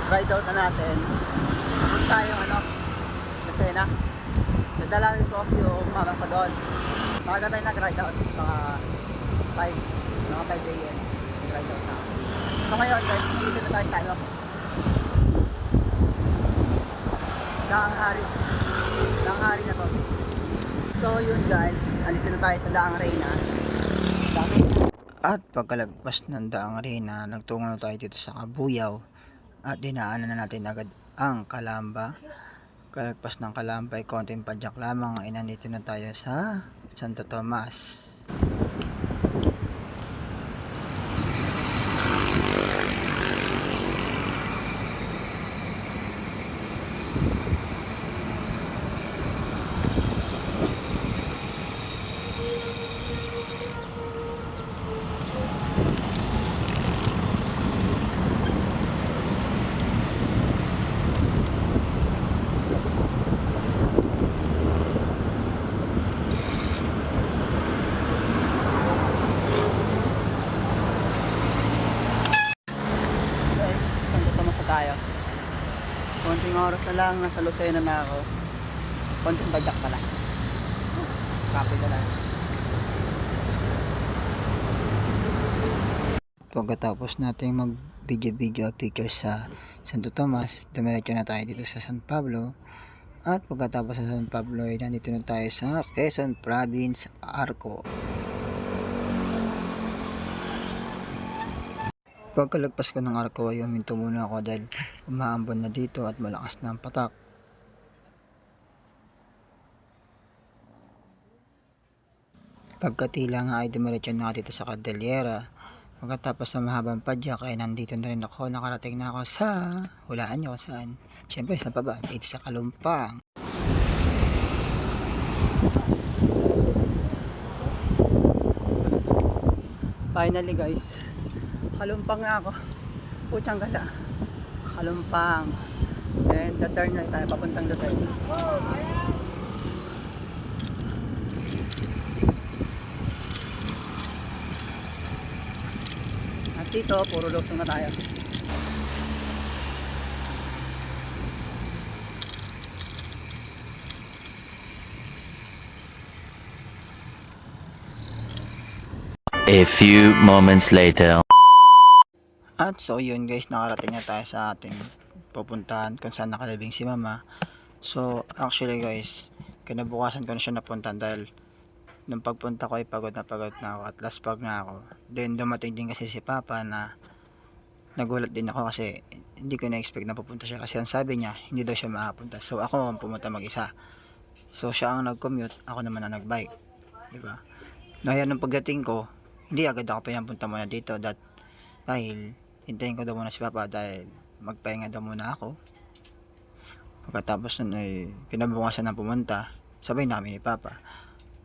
ride out na natin. Punta yung Lucena. Nadalawin ko kasi yung mama ko doon. Maaga tayo nag-ride out. Mga 5 a.m. Nag-ride out na. So ngayon guys, dito na tayo sa Daang Hari na to. So yun guys, andito na tayo sa Daang Reyna. At pagkalagpas ng Daang Reyna, nagtungo na tayo dito sa Kabuyaw. At dinaanan na natin agad ang Calamba. Kalagpas ng Calamba ay konting padyak lamang ay nandito na tayo sa Santo Tomas. Tayo. Konting oras na lang, nasa Lucena na ako. Konting badyak pala. Copy ka lang. Pagkatapos natin mag video picture sa Santo Tomas, dumiretso na tayo dito sa San Pablo. At pagkatapos sa San Pablo ay nandito na tayo sa Quezon Province, Arco. Pagkalagpas ko ng Arco ay huminto muna ako dahil umaambon na dito at malakas na ang patak. Pagkatila nga ay dumiretso na ako dito sa Cordillera. Pagkatapos sa mahabang padyak ay nandito na rin ako. Nakarating na ako sa, hulaan nyo kung saan. Siyempre sa baba, dito sa Kalumpang. Finally guys, Kalumpang na ako. Putsang gala. Kalumpang. And the turn right tayo papuntang Lucena. At dito, puro Luzon na tayo. A few moments later. At so yun guys, nakarating na tayo sa ating pupuntahan kung saan nakalibing si mama. So actually guys, kinabukasan ko na siya napuntahan dahil nung pagpunta ko ay pagod na ako at last pag na ako. Then dumating din kasi si papa na nagulat din ako kasi hindi ko na-expect na pupunta siya kasi ang sabi niya hindi daw siya makapunta. So ako ang pumunta mag-isa. So siya ang nag-commute, ako naman ang nag-bike. Diba? Ngayon nung pagdating ko, hindi agad ako pinapunta muna dito dahil hintayin ko daw muna si papa dahil magpahinga daw muna ako. Pagkatapos nun ay kinabukasan na pumunta, sabay namin ni papa.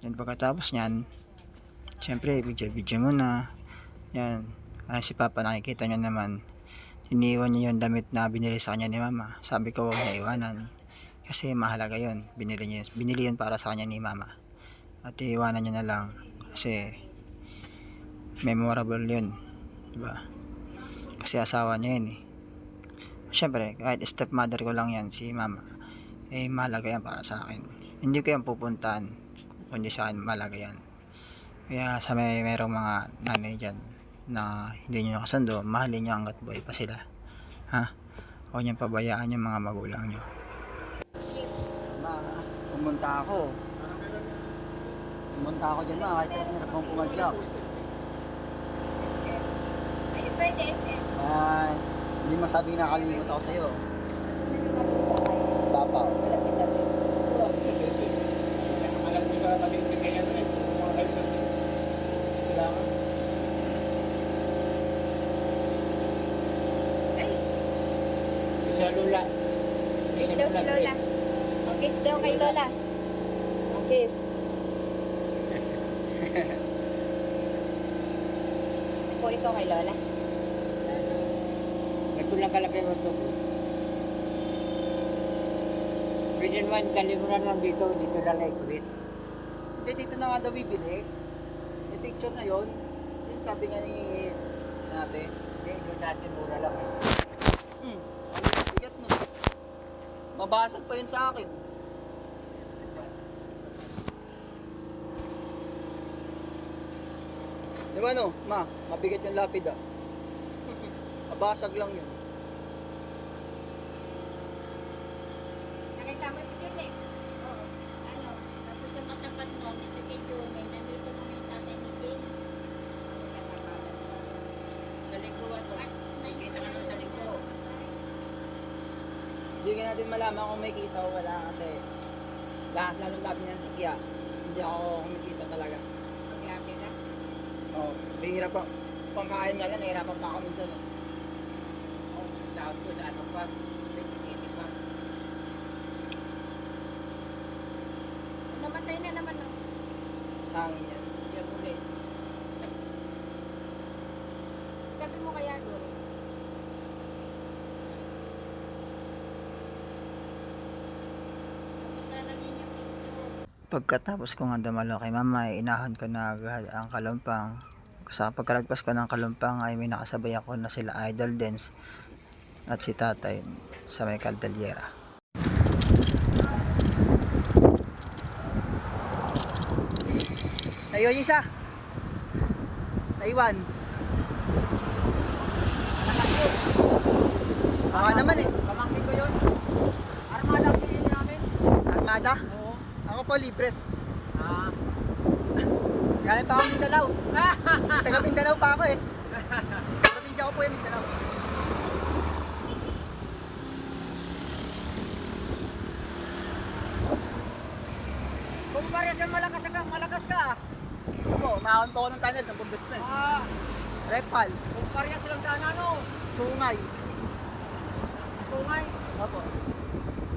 Yan pagkatapos nyan, syempre video muna. Yan, si papa nakikita niya naman, iniwan niya yung damit na binili sa kanya ni mama. Sabi ko huwag niya iwanan kasi mahalaga yun, binili yun para sa kanya ni mama. At iwanan niya na lang kasi memorable yun, diba? Kasi asawa niya yun eh. Siyempre, kahit stepmother ko lang yan, si mama, eh mahalaga yan para sa akin. Hindi ko yan pupuntahan, kundi sa akin mahalaga yan. Kaya sa mayroong mga nanay dyan na hindi nyo nakasundo, mahalin nyo hanggat buhay pa sila. Ha? Huwag nyo pabayaan yung mga magulang nyo. Pumunta ako dyan kahit hirap mong pumadyak. Hindi masabing nakalimot ako sa'yo. Si papa. Alam ko sa kasi hindi kaya na eh. Mga license eh. Kailangan. Isa Lola. Kiss daw si Lola. O, kiss daw kay Lola. O, kiss. Po ikaw kay Lola. Ito lang kalaki mo ito. Pwede naman kalimutan lang dito lang ikulit. Hindi, dito na nga daw bibili. Yung picture na yun, yung sabi nga ni ate. Hindi, doon sa atin mura lang eh. Nabasag pa yun sa akin. Di ba no, ma? Mabigat yung lapid ah. Nabasag lang yun. Nakita mo si Julie? Oo. Ano? Tapos sa matapat mo, dito kay Julie, nandito mo yung tatay ni Jane. Sa lingguan mo. Nakita ka naman sa linggo. Hindi ka natin malaman kung may kita o wala kasi lahat lalong labi ng tikya. Hindi ako kumikita talaga. Mag-happy ka? Oo, mahirap pa. Pangkain nga lang, nahirapan pa ako minsan. Eh. Sahod ko sa ano pa? 27 pa. Namatay na naman no? Hangin yan. Yan ulit. Sabi mo kaya doon? Pagkatapos ko nga dumalo kay mama, inahon ko na agad ang kalumpang. Sa pagkalagpas ko ng kalumpang ay may nakasabay ako na sila Idol Dance at si tatay sa may Caldeliera. Ayun isa. Taiwan. Baka naman eh. Pamangkin ko yun. Armada ang pinili namin. Armada? Oo. Ako po libres. Ah. Galing pa ako Mindanao. Taga Mindanao pa ako eh. Probinsya ko po yung Mindanao. Kung parehas yung malakas ka. Ako, umahon po ako ng tunnel ng bumbes na eh. Ah. Repal, Kung parehas silang daan ano. sungay. Sungay. Opo.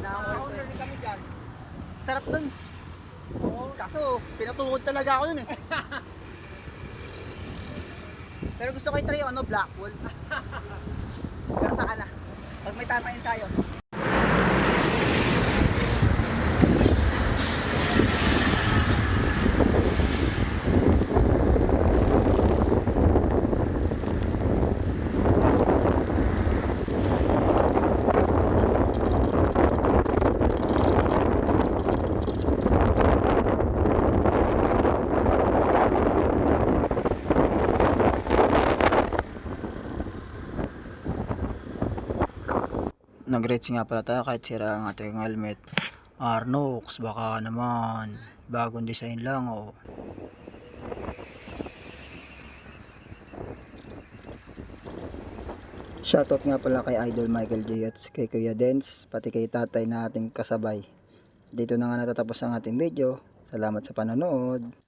Owner din kami dyan. Sarap dun. Oo. Kaso, pinatungod talaga ako nun eh. Pero gusto ko i-try yung black wall. Pero saka na. Pag may tama ensayo. Nag-rates nga pala tayo kahit sira ang ating helmet. Arnox, baka naman. Bagong design lang oh. Shoutout nga pala kay Idol Michael J. at kay Kuya Dance, pati kay tatay na ating kasabay. Dito na nga natatapos ang ating video. Salamat sa panonood.